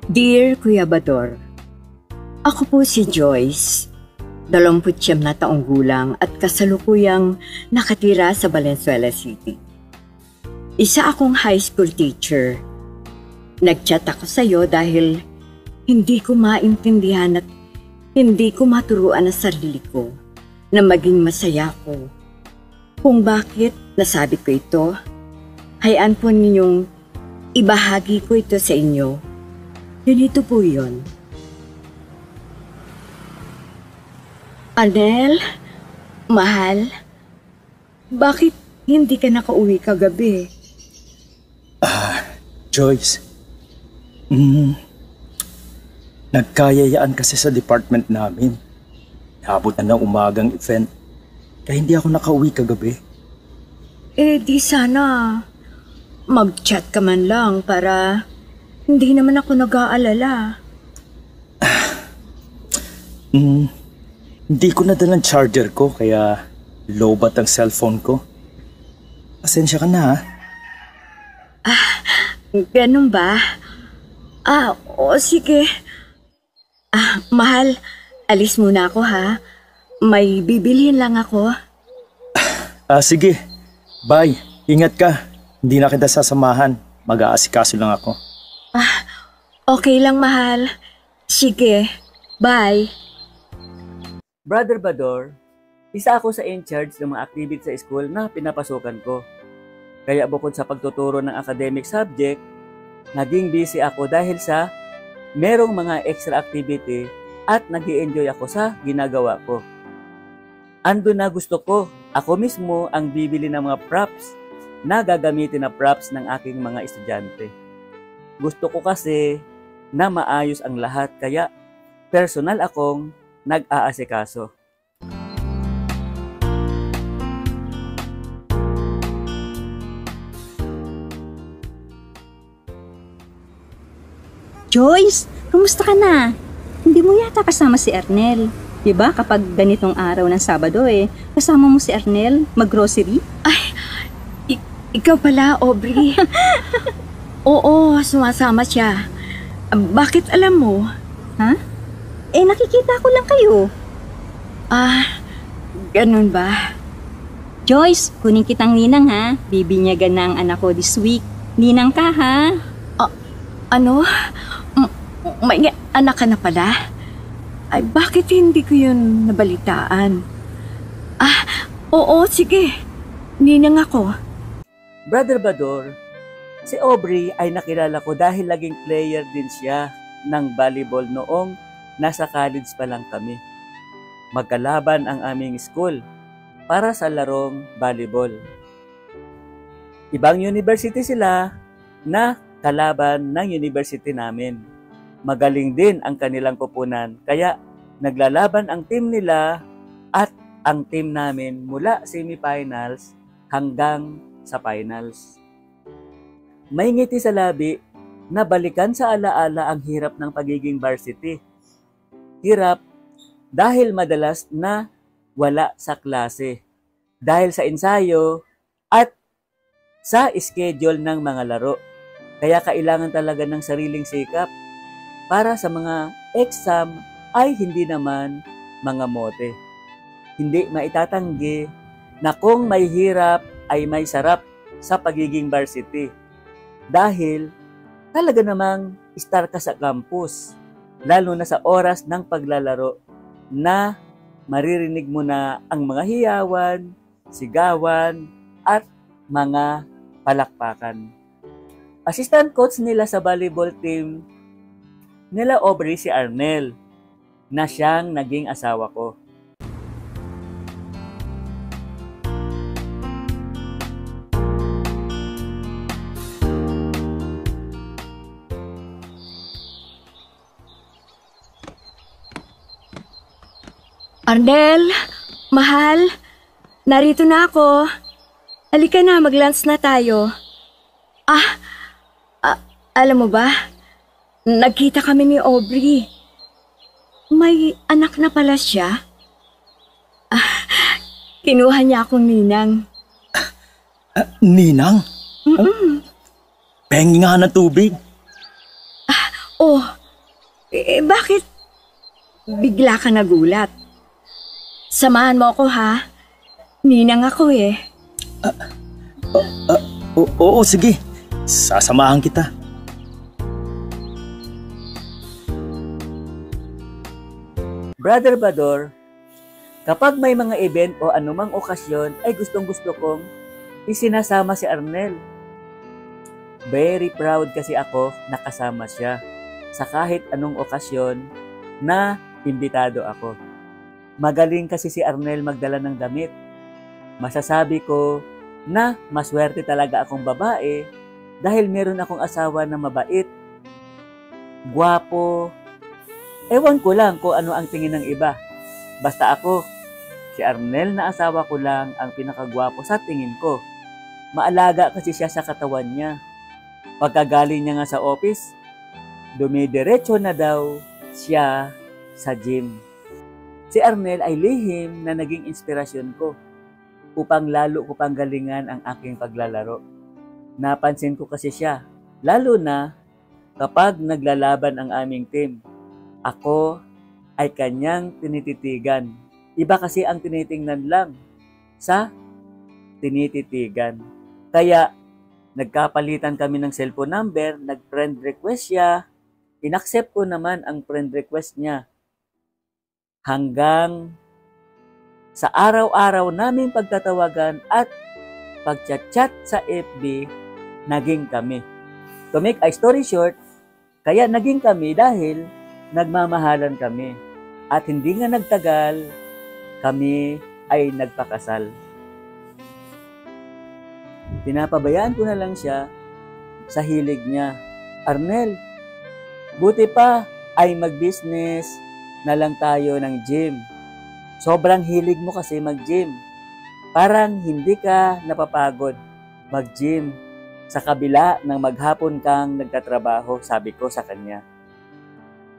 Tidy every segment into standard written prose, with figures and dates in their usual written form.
Dear Kuya Bador, ako po si Joyce, 29 na taong gulang at kasalukuyang nakatira sa Valenzuela City. Isa akong high school teacher. Nag-chat ako sa iyo dahil hindi ko maintindihan at hindi ko maturuan ang sarili ko na maging masaya ko. Kung bakit nasabi ko ito, hayaan po ninyong ibahagi ko ito sa inyo. Ganito po yun. Arnel, mahal, bakit hindi ka nakauwi kagabi? Joyce, nagkayayaan kasi sa department namin. Naabot na ng umagang event, kaya hindi ako nakauwi kagabi. Di sana mag-chat ka man lang para hindi naman ako nag-aalala. Hindi ko nadalang charger ko kaya lowbat ang cellphone ko. Pasensya ka na ha. Ganun ba? O sige. Mahal, alis muna ako ha. May bibilhin lang ako. Sige. Bye. Ingat ka. Hindi na kita sasamahan. Mag-aasikaso lang ako. Okay lang, mahal. Sige. Bye. Brother Bador, isa ako sa in-charge ng mga activities sa school na pinapasukan ko. Kaya bukod sa pagtuturo ng academic subject, naging busy ako dahil sa merong mga extra activity at nag-i-enjoy ako sa ginagawa ko. Ando na gusto ko, ako mismo ang bibili ng mga props na gagamitin na props ng aking mga estudyante. Gusto ko kasi na maayos ang lahat kaya personal akong nag-aasikaso. Joyce, kamusta ka na? Hindi mo yata kasama si Arnel. Diba kapag ganitong araw ng Sabado kasama mo si Arnel mag-grocery? Ikaw pala, Aubrey. Oo, sumasama siya. Bakit alam mo? Ha? Nakikita ko lang kayo. Ganun ba? Joyce, kunin kitang ninang ha. Bibinyagan na ang anak ko this week. Ninang ka ha? Ano? May anak ka na pala? Bakit hindi ko yun nabalitaan? Oo, sige. Ninang ako. Brother Bador, si Aubrey ay nakilala ko dahil naging player din siya ng volleyball noong nasa college pa lang kami. Magkalaban ang aming school para sa larong volleyball. Ibang university sila na kalaban ng university namin. Magaling din ang kanilang kupunan kaya naglalaban ang team nila at ang team namin mula semifinals hanggang sa finals. May ngiti sa labi na balikan sa alaala ang hirap ng pagiging varsity. Hirap dahil madalas na wala sa klase, dahil sa ensayo at sa schedule ng mga laro. Kaya kailangan talaga ng sariling sikap para sa mga exam ay hindi naman mga mote. Hindi maitatanggi na kung may hirap ay may sarap sa pagiging varsity. Dahil talaga namang star ka sa campus, lalo na sa oras ng paglalaro na maririnig mo na ang mga hiyawan, sigawan, at mga palakpakan. Assistant coach nila sa volleyball team nila Aubrey si Arnel, na siyang naging asawa ko. Arnel, mahal, narito na ako. Halika na, mag-lunch na tayo. Alam mo ba, nagkita kami ni Aubrey. May anak na pala siya. Kinuha niya akong ninang. Ninang? Pengi nga na tubig. Oh, bakit bigla ka nagulat? Samahan mo ako ha? Ninang ako eh. Oo, sige. Sasamahan kita. Brother Bador, kapag may mga event o anumang okasyon ay gustong-gusto kong isinasama si Arnel. Very proud kasi ako nakasama siya sa kahit anong okasyon na imbitado ako. Magaling kasi si Arnel magdala ng damit. Masasabi ko na maswerte talaga akong babae dahil meron akong asawa na mabait, gwapo. Ewan ko lang kung ano ang tingin ng iba. Basta ako, si Arnel na asawa ko lang ang pinakagwapo sa tingin ko. Maalaga kasi siya sa katawan niya. Pagkagaling niya nga sa office, dumidiretso na daw siya sa gym. Si Arnel ay lihim na naging inspirasyon ko upang lalo ko pang galingan ang aking paglalaro. Napansin ko kasi siya, lalo na kapag naglalaban ang aming team. Ako ay kanyang tinititigan. Iba kasi ang tinitingnan lang sa tinititigan. Kaya nagkapalitan kami ng cellphone number, nag-friend request siya, inaccept ko naman ang friend request niya. Hanggang sa araw-araw naming pagtatawagan at pagchat-chat sa FB, naging kami. To make a story short, kaya naging kami dahil nagmamahalan kami. At hindi nga nagtagal, kami ay nagpakasal. Pinapabayaan ko na lang siya sa hilig niya. Arnel, buti pa ay mag-business na lang tayo ng gym. Sobrang hilig mo kasi mag-gym. Parang hindi ka napapagod mag-gym sa kabila ng maghapon kang nagtatrabaho, sabi ko sa kanya.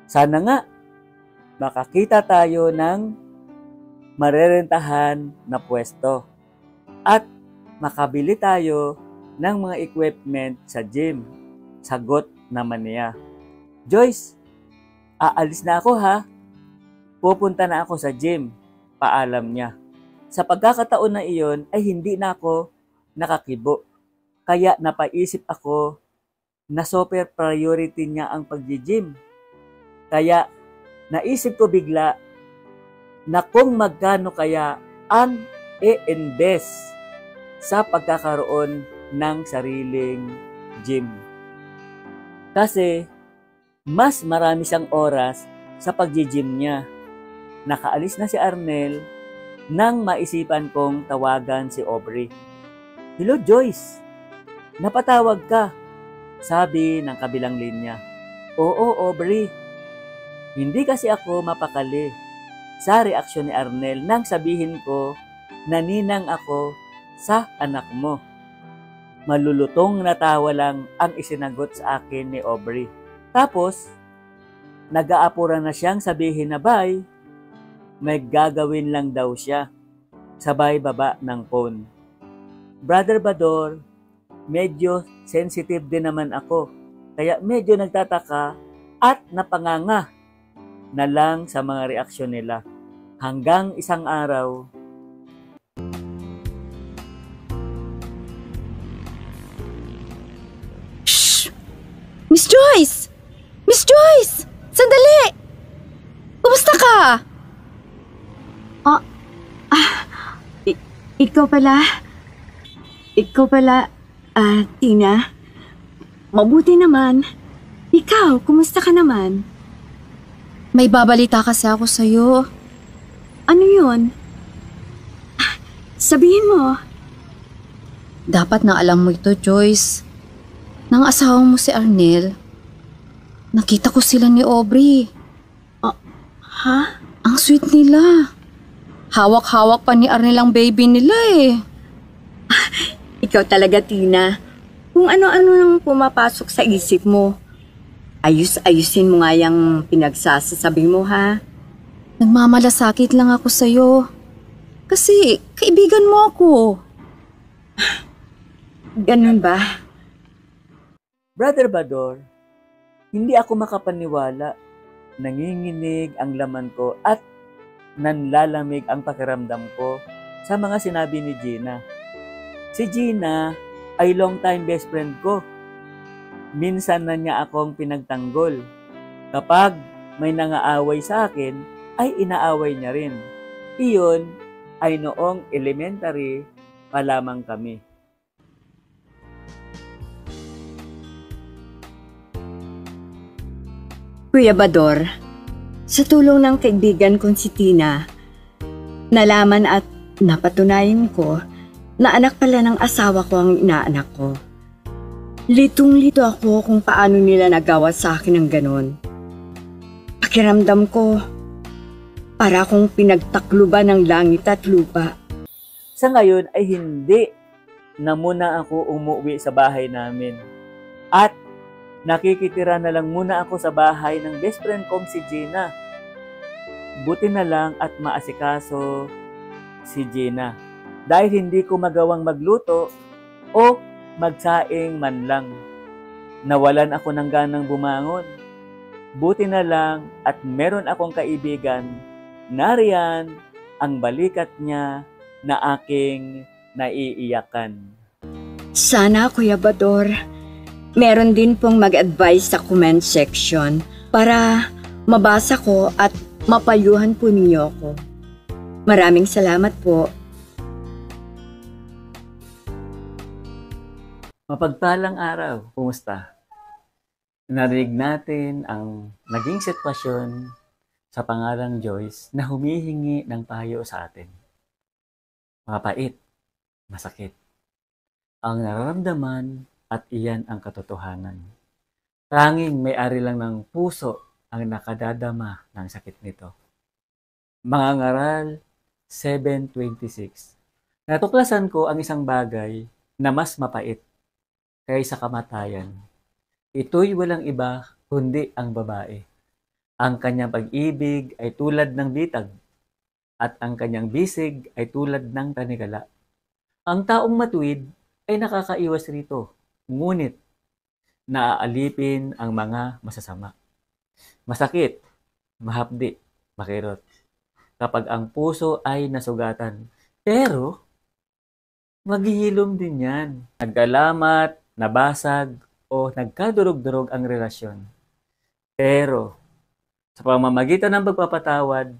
Sana nga makakita tayo ng marerentahan na pwesto at makabili tayo ng mga equipment sa gym. Sagot naman niya. Joyce, aalis na ako ha. Pupunta na ako sa gym. Paalam niya. Sa pagkakataon na iyon ay hindi na ako nakakibo. Kaya napaisip ako na super priority niya ang pag-gym. Kaya naisip ko bigla na kung magkano kaya ang i-invest sa pagkakaroon ng sariling gym. Kasi mas marami siyang oras sa pag-gym niya. Nakaalis na si Arnel nang maisipan kong tawagan si Aubrey. Hello Joyce, napatawag ka, sabi ng kabilang linya. Oo Aubrey, hindi kasi ako mapakali sa reaksyon ni Arnel nang sabihin ko na ninang ako sa anak mo. Malulutong na tawa lang ang isinagot sa akin ni Aubrey. Tapos, nag-aapura na siyang sabihin na bye. May gagawin lang daw siya. Sabay baba ng phone. Brother Bador, medyo sensitive din naman ako. Kaya medyo nagtataka at napanganga na lang sa mga reaksyon nila. Hanggang isang araw, Shh! Miss Joyce! Miss Joyce! Sandali! Kumusta ka? Ikaw pala, Tina. Mabuti naman. Ikaw, kumusta ka naman? May babalita kasi ako sa'yo. Ano yun? Sabihin mo. Dapat na alam mo ito, Joyce. Nang asawa mo si Arnel, nakita ko sila ni Aubrey. Ha? Ang sweet nila. Hawak-hawak pa ni Arnel ang baby nila eh. Ikaw talaga, Tina. Kung ano-ano nang pumapasok sa isip mo. Ayus-ayusin mo nga yung pinagsasasabi mo, ha? Nagmamalasakit lang ako sa'yo. Kasi kaibigan mo ako. Ganun ba? Brother Bador, Hindi ako makapaniwala. Nanginginig ang laman ko at nanlalamig ang pakiramdam ko sa mga sinabi ni Gina. Si Gina ay long time best friend ko. Minsan na niya akong pinagtanggol. Kapag may nangaaway sa akin, ay inaaway niya rin. Iyon ay noong elementary pa lamang kami. Kuya Bador, sa tulong ng kaibigan kong si Tina, nalaman at napatunayan ko na anak pala ng asawa ko ang inaanak ko. Litong-lito ako kung paano nila nagawa sa akin ng ganon. Pakiramdam ko, para akong pinagtakluban ng langit at lupa. Sa ngayon ay hindi na muna ako umuwi sa bahay namin. At nakikitira na lang muna ako sa bahay ng best friend kong si Gina. Buti na lang at maasikaso si Gina. Dahil hindi ko magawang magluto o magsaing man lang. Nawalan ako ng ganang bumangon. Buti na lang at meron akong kaibigan, nariyan ang balikat niya na aking naiiyakan. Sana, Kuya Bador, meron din pong mag-advise sa comment section para mabasa ko at mapayuhan po ninyo ako. Maraming salamat po. Mapagpalang araw, kumusta? Narinig natin ang naging sitwasyon sa pangalang Joyce na humihingi ng payo sa atin. Mapait, masakit. Ang nararamdaman at iyan ang katotohanan. Tanging may-ari lang ng puso ang nakadadama ng sakit nito. Mga ngaral 7:26. Natuklasan ko ang isang bagay na mas mapait kaysa kamatayan. Ito'y walang iba kundi ang babae. Ang kanyang pag-ibig ay tulad ng bitag at ang kanyang bisig ay tulad ng panigala. Ang taong matuwid ay nakakaiwas rito, ngunit naaalipin ang mga masasama. Masakit, mahapdi, makirot kapag ang puso ay nasugatan. Pero, maghihilom din yan. Nagkalamat, nabasag, o nagkadurog-durog ang relasyon. Pero, sa pamamagitan ng pagpapatawad,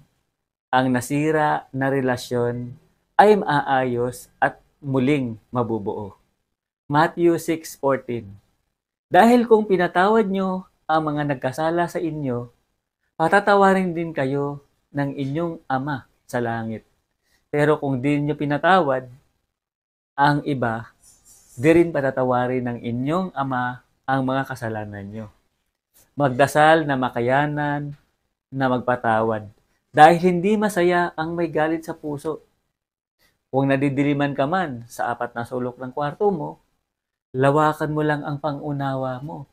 ang nasira na relasyon ay maaayos at muling mabubuo. Matthew 6:14. Dahil kung pinatawad nyo ang mga nagkasala sa inyo, patatawarin din kayo ng inyong Ama sa langit. Pero kung di nyo pinatawad ang iba, di rin patatawarin ng inyong Ama ang mga kasalanan nyo. Magdasal na makayanan na magpatawad dahil hindi masaya ang may galit sa puso. Kung nadidiliman ka man sa 4 na sulok ng kwarto mo, lawakan mo lang ang pangunawa mo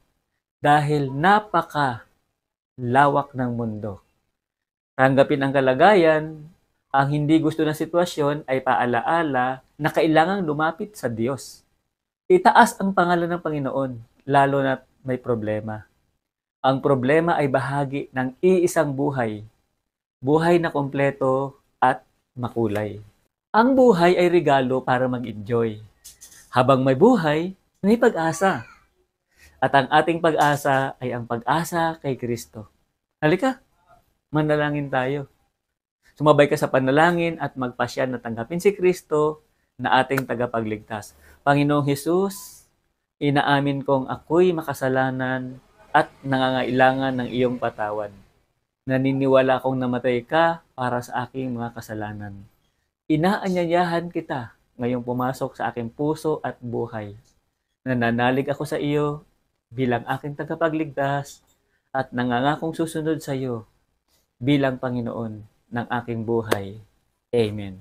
dahil napaka-lawak ng mundo. Tanggapin ang kalagayan, ang hindi gusto ng sitwasyon ay paalaala na kailangang lumapit sa Diyos. Itaas ang pangalan ng Panginoon, lalo na may problema. Ang problema ay bahagi ng iisang buhay. Buhay na kompleto at makulay. Ang buhay ay regalo para mag-enjoy. Habang may buhay, may pag-asa. At ang ating pag-asa ay ang pag-asa kay Kristo. Halika, manalangin tayo. Sumabay ka sa panalangin at magpasya na tanggapin si Kristo na ating tagapagligtas. Panginoong Hesus, inaamin kong ako'y makasalanan at nangangailangan ng iyong patawad. Naniniwala akong namatay ka para sa aking mga kasalanan. Inaanyayahan kita ngayong pumasok sa aking puso at buhay. Nananalig ako sa iyo bilang aking tagapagligtas at nangangakong susunod sa iyo bilang Panginoon ng aking buhay. Amen.